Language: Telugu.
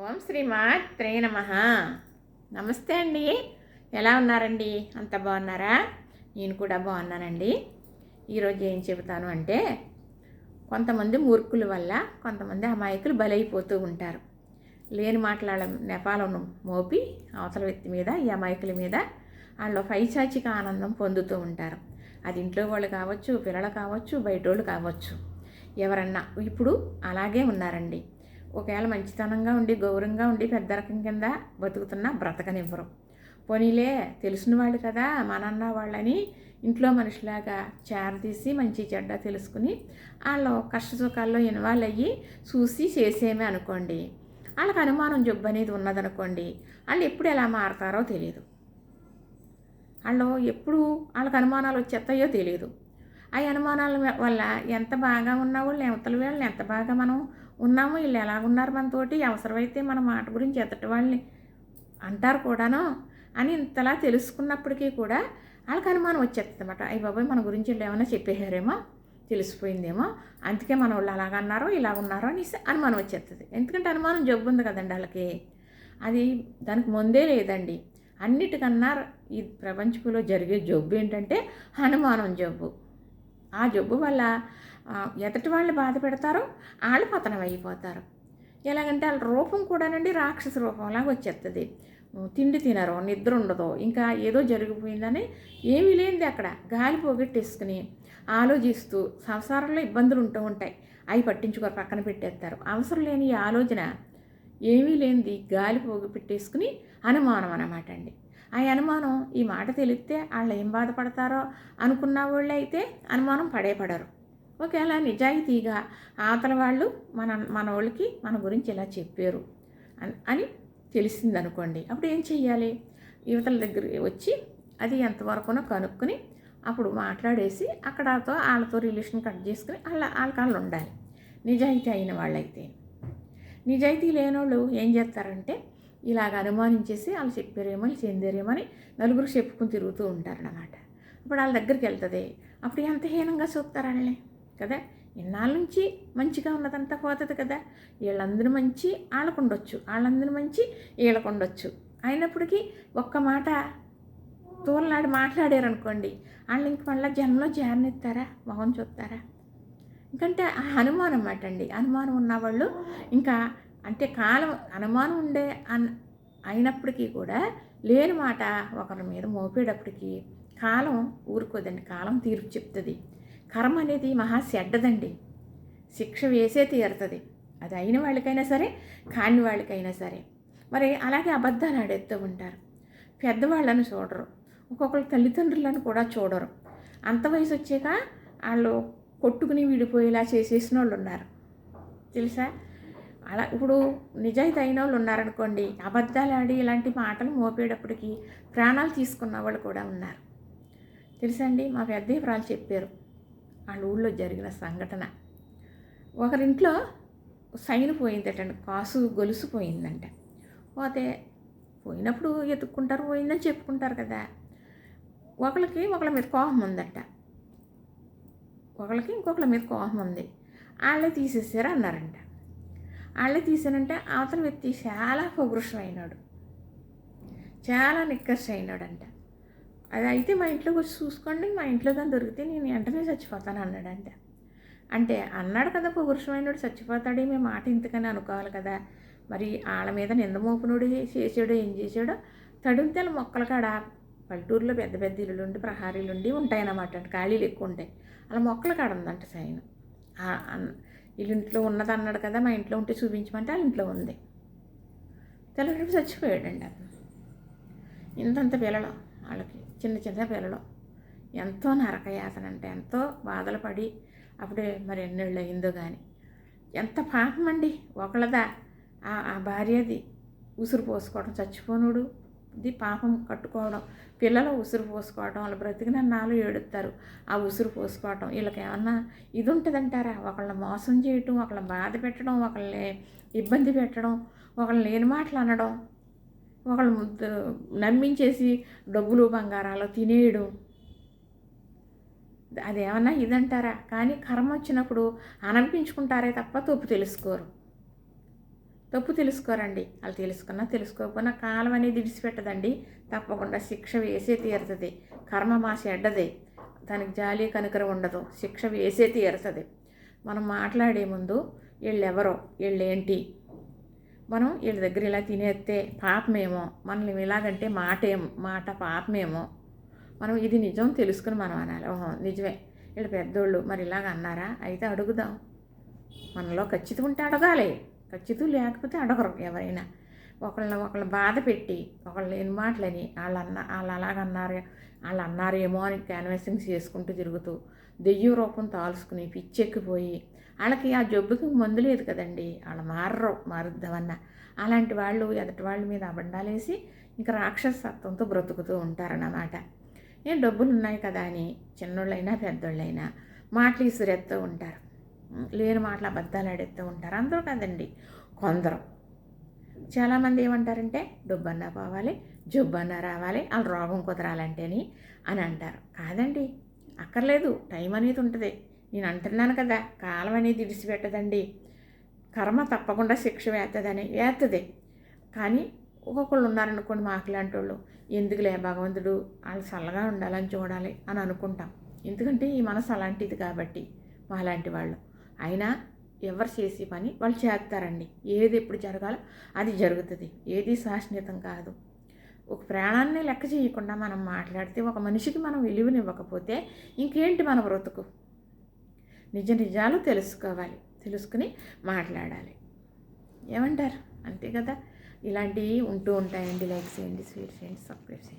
ఓం శ్రీమాత్రే నమః. నమస్తే అండి. ఎలా ఉన్నారండి? అంత బాగున్నారా? నేను కూడా బాగున్నానండి. ఈరోజు ఏం చెబుతాను అంటే, కొంతమంది మూర్ఖుల వల్ల కొంతమంది అమాయకులు బలైపోతూ ఉంటారు. లేని మాటల నెపాలను మోపి అవతల వ్యక్తి మీద, ఈ అమాయకుల మీద వాళ్ళు పైశాచిక ఆనందం పొందుతూ ఉంటారు. అది ఇంట్లో వాళ్ళు కావచ్చు, పిల్లలు కావచ్చు, బయటోళ్ళు కావచ్చు. ఎవరన్నా ఇప్పుడు అలాగే ఉన్నారండి. ఒకవేళ మంచితనంగా ఉండి గౌరవంగా ఉండి పెద్ద రకం కింద బతుకుతున్నా బ్రతకనివ్వరు. పోనీలే తెలిసిన వాళ్ళు కదా మనన్న వాళ్ళని ఇంట్లో మనిషిలాగా చేరదీసి మంచి చెడ్డ తెలుసుకుని వాళ్ళు కష్ట సుఖాల్లో ఇన్వాల్వ్ అయ్యి చూసి చేసేమే అనుకోండి. వాళ్ళకి అనుమానం జబ్బు అనేది ఉన్నదనుకోండి, వాళ్ళు ఎప్పుడు ఎలా మారతారో తెలియదు. వాళ్ళు ఎప్పుడు వాళ్ళకి అనుమానాలు వచ్చేస్తాయో తెలియదు. ఆ అనుమానాల వల్ల ఎంత బాగా ఉన్న వాళ్ళు అవతల వాళ్ళని ఎంత బాగా మనం ఉన్నామో, వీళ్ళు ఎలాగున్నారు మనతోటి, అవసరమైతే మన మాట గురించి ఎదుటి వాళ్ళని అంటారు కూడాను అని ఇంతలా తెలుసుకున్నప్పటికీ కూడా వాళ్ళకి అనుమానం వచ్చేస్తుంది అన్నమాట. అయ్య బాబాయ్ మన గురించి వీళ్ళు ఏమైనా చెప్పేశారేమో, తెలిసిపోయిందేమో, అందుకే మన వాళ్ళు అలాగన్నారో ఇలాగున్నారో అని అనుమానం వచ్చేస్తుంది. ఎందుకంటే అనుమానం జబ్బు ఉంది కదండి వాళ్ళకి. అది దానికి ముందే లేదండి. అన్నిటికన్నా ఈ ప్రపంచంలో జరిగే జబ్బు ఏంటంటే అనుమానం జబ్బు. ఆ జబ్బు వల్ల ఎదుటి వాళ్ళు బాధ పెడతారు, వాళ్ళు పతనం అయిపోతారు. ఎలాగంటే వాళ్ళ రూపం కూడానండి రాక్షస రూపంలాగా వచ్చేస్తుంది. తిండి తినరు, నిద్ర ఉండదు, ఇంకా ఏదో జరిగిపోయిందని ఏమీ లేనిది అక్కడ గాలి పోగొట్టేసుకుని ఆలోచిస్తూ సంసారంలో ఇబ్బందులు ఉంటూ ఉంటాయి. అవి పట్టించుకొని పక్కన పెట్టేస్తారు. అవసరం లేని ఈ ఆలోచన ఏమీ లేనిది గాలి పోగొట్టేసుకుని అనుమానం అన్నమాట అండి. ఆ అనుమానం ఈ మాట తెలిస్తే వాళ్ళు ఏం బాధపడతారో అనుకున్న వాళ్ళు అయితే అనుమానం పడరు. ఒకవేళ నిజాయితీగా అవతల వాళ్ళు మన వాళ్ళకి మన గురించి ఇలా చెప్పారు అని తెలిసిందనుకోండి, అప్పుడు ఏం చెయ్యాలి? యువతల దగ్గర వచ్చి అది ఎంతవరకునో కనుక్కొని అప్పుడు మాట్లాడేసి అక్కడతో వాళ్ళతో రిలేషన్ కట్ చేసుకుని వాళ్ళ ఉండాలి. నిజాయితీ అయిన వాళ్ళైతే. నిజాయితీ లేనోళ్ళు ఏం చేస్తారంటే ఇలాగ అనుమానించేసి వాళ్ళు చెప్పారేమో, వాళ్ళు చెందారేమో అని నలుగురు చెప్పుకుని తిరుగుతూ ఉంటారన్నమాట. ఇప్పుడు వాళ్ళ దగ్గరికి వెళ్తుంది. అప్పుడు ఎంత హీనంగా చూస్తారు వాళ్ళని కదా. ఇన్నాళ్ళ నుంచి మంచిగా ఉన్నదంతా పోతుంది కదా. వీళ్ళందరూ మంచి వాళ్ళకుండొచ్చు, వాళ్ళందరూ మంచి వీళ్ళకుండొచ్చు. అయినప్పటికీ ఒక్క మాట తోలనాడు మాట్లాడారనుకోండి, వాళ్ళు ఇంక మళ్ళీ జన్మలో జారనిస్తారా, మొహం చూస్తారా? ఎందుకంటే ఆ అనుమానం అన్నమాట అండి. అనుమానం ఉన్నవాళ్ళు ఇంకా అంటే కాలం అనుమానం ఉండే అయినప్పటికీ కూడా లేని మాట ఒకరి మీద మోపేటప్పటికీ కాలం ఊరుకోదండి. కాలం తీర్పు చెప్తుంది. కర్మ అనేది మహా చెడ్డదండి. శిక్ష వేసే తీరుతుంది. అది అయిన వాళ్ళకైనా సరే, కాని వాళ్ళకైనా సరే. మరి అలాగే అబద్ధాలు ఆడేస్తూ ఉంటారు. పెద్దవాళ్ళని చూడరు, ఒక్కొక్కరు తల్లిదండ్రులను కూడా చూడరు. అంత వయసు వచ్చాక వాళ్ళు కొట్టుకుని విడిపోయేలా చేసేసిన వాళ్ళు ఉన్నారు తెలుసా. అలా ఇప్పుడు నిజాయితీ అయిన వాళ్ళు ఉన్నారనుకోండి, అబద్ధాలు ఆడి ఇలాంటి మాటలు మోపేటప్పటికి ప్రాణాలు తీసుకున్న వాళ్ళు కూడా ఉన్నారు తెలుసా అండి. మా పెద్దయ్యరాలు చెప్పారు వాళ్ళ ఊళ్ళో జరిగిన సంఘటన. ఒకరింట్లో సైన్ పోయిందటండి, కాసు గొలుసు పోయిందంట. పోతే పోయినప్పుడు ఎత్తుక్కుంటారు, పోయిందని చెప్పుకుంటారు కదా. ఒకళ్ళ మీద కోపం ఉందట, ఒకళ్ళకి ఇంకొకళ్ళ మీద కోపం ఉంది. వాళ్ళే తీసేసారు అన్నారంట. వాళ్ళే తీసానంటే అవతల వ్యక్తి చాలా పౌరుషం అయినాడు, చాలా నిక్కర్స్ అయినాడంట. అది అయితే మా ఇంట్లోకి వచ్చి చూసుకోండి, మా ఇంట్లో కానీ దొరికితే నేను వెంటనే చచ్చిపోతాను అన్నాడంట. అంటే అన్నాడు కదా పౌరుషమైనడు చచ్చిపోతాడు, మేము మాట ఇంతకని అనుకోవాలి కదా. మరి వాళ్ళ మీద నిందమోపునుడు చేసాడో ఏం చేసాడో. తడుంతెల మొక్కల కాడ పల్లెటూరులో పెద్ద పెద్ద ఇల్లులుండి ప్రహారీలుండి ఉంటాయన్నమాట, ఖాళీలు ఎక్కువ ఉంటాయి. అలా మొక్కల కాడ ఉందంట సైన్. వీళ్ళింట్లో ఉన్నది అన్నాడు కదా, మా ఇంట్లో ఉంటే చూపించమంటే వాళ్ళ ఇంట్లో ఉంది. తెల్లరేపు చచ్చిపోయాడండి అతను. ఇంతంత పిల్లలు వాళ్ళకి, చిన్న చిన్న పిల్లలు. ఎంతో నరకయాతన అంటే ఎంతో బాధలు పడి అప్పుడే మరి ఎన్నేళ్ళు అయిందో కానీ. ఎంత పాపం అండి ఒకళ్ళదా ఆ భార్యది ఉసురు పోసుకోవడం, చచ్చిపోనుడు ఇది పాపం కట్టుకోవడం, పిల్లలు ఉసురు పోసుకోవడం, వాళ్ళు బ్రతికినన్నాళ్ళు ఏడుస్తారు. ఆ ఉసురు పోసుకోవడం వీళ్ళకి ఏమన్నా ఇది ఉంటుందంటారా? ఒకళ్ళని మోసం చేయటం, ఒకళ్ళని బాధ పెట్టడం, ఒకళ్ళని ఇబ్బంది పెట్టడం, ఒకళ్ళని లేని మాటలు అనడం, ఒకళ్ళు నమ్మించేసి డబ్బులు బంగారాలు తినేయడం, అదేమన్నా ఇదంటారా? కానీ కర్మ వచ్చినప్పుడు అనిపించుకుంటారే తప్ప తప్పు తెలుసుకోరు. తప్పు తెలుసుకోరండి. వాళ్ళు తెలుసుకున్నా తెలుసుకోకపోయినా కాలం అనేది విడిచిపెట్టదండి. తప్పకుండా శిక్ష వేసే తీరుతుంది. కర్మ మా చెడ్డదే, దానికి జాలి కనుకరం ఉండదు. శిక్ష వేసే తీరుతుంది. మనం మాట్లాడే ముందు వీళ్ళెవరో, వీళ్ళేంటి, మనం వీళ్ళ దగ్గర ఇలా తినేస్తే పాపమేమో, మనల్ని ఇలాగంటే మాట పాపమేమో, మనం ఇది నిజం తెలుసుకుని మనం అనాలి. ఓహో నిజమే, వీళ్ళు పెద్దోళ్ళు మరి ఇలాగ అన్నారా, అయితే అడుగుదాం. మనలో ఖచ్చితం ఉంటే అడగాలి, ఖచ్చితం లేకపోతే అడగరు ఎవరైనా. ఒకళ్ళ బాధ పెట్టి ఒకళ్ళు లేని మాటలని వాళ్ళు అలాగన్నారు, వాళ్ళు అన్నారేమో అని క్యాన్వాసింగ్ చేసుకుంటూ తిరుగుతూ దెయ్యం రూపం తాల్చుకుని పిచ్చెక్కిపోయి వాళ్ళకి ఆ జబ్బుకి మందు లేదు కదండి, వాళ్ళు మారుద్దామన్నా. అలాంటి వాళ్ళు ఎదుటి వాళ్ళ మీద అబండాలేసి ఇంకా రాక్షసత్వంతో బ్రతుకుతూ ఉంటారన్నమాట. డబ్బులు ఉన్నాయి కదా అని చిన్నోళ్ళైనా పెద్దోళ్ళైనా మాటలు ఇసురెత్తూ ఉంటారు, లేని మాటలు అబద్ధాలు ఆడేస్తూ ఉంటారు. అందరూ కదండి, కొందరు. చాలామంది ఏమంటారంటే డబ్బన్నా పోవాలి, జబ్బన్నా రావాలి, వాళ్ళ రోగం కుదరాలంటేని అని అంటారు. కాదండి, అక్కర్లేదు. టైం అనేది ఉంటుంది. నేను అంటున్నాను కదా, కాలం అనేది విడిచిపెట్టదండి. కర్మ తప్పకుండా శిక్ష వేస్తుంది. కానీ ఒక్కొక్కళ్ళు ఉన్నారనుకోండి, మాకులాంటి వాళ్ళు, ఎందుకులే భగవంతుడు వాళ్ళు చల్లగా ఉండాలని చూడాలి అని అనుకుంటాం. ఎందుకంటే ఈ మనసు అలాంటిది కాబట్టి మాలాంటి వాళ్ళు. అయినా ఎవరు చేసే పని వాళ్ళు చేస్తారండి. ఏది ఎప్పుడు జరగాలో అది జరుగుతుంది. ఏది శాశ్వతం కాదు. ఒక ప్రాణాన్ని లెక్క చేయకుండా మనం మాట్లాడితే, ఒక మనిషికి మనం విలువనివ్వకపోతే ఇంకేంటి మన బ్రతుకు? నిజాలు తెలుసుకోవాలి, తెలుసుకుని మాట్లాడాలి. ఏమంటారు? అంతే కదా. ఇలాంటివి ఉంటూ ఉంటాయండి. లైక్ చేయండి, షేర్ చేయండి, సబ్స్క్రైబ్ చేయండి.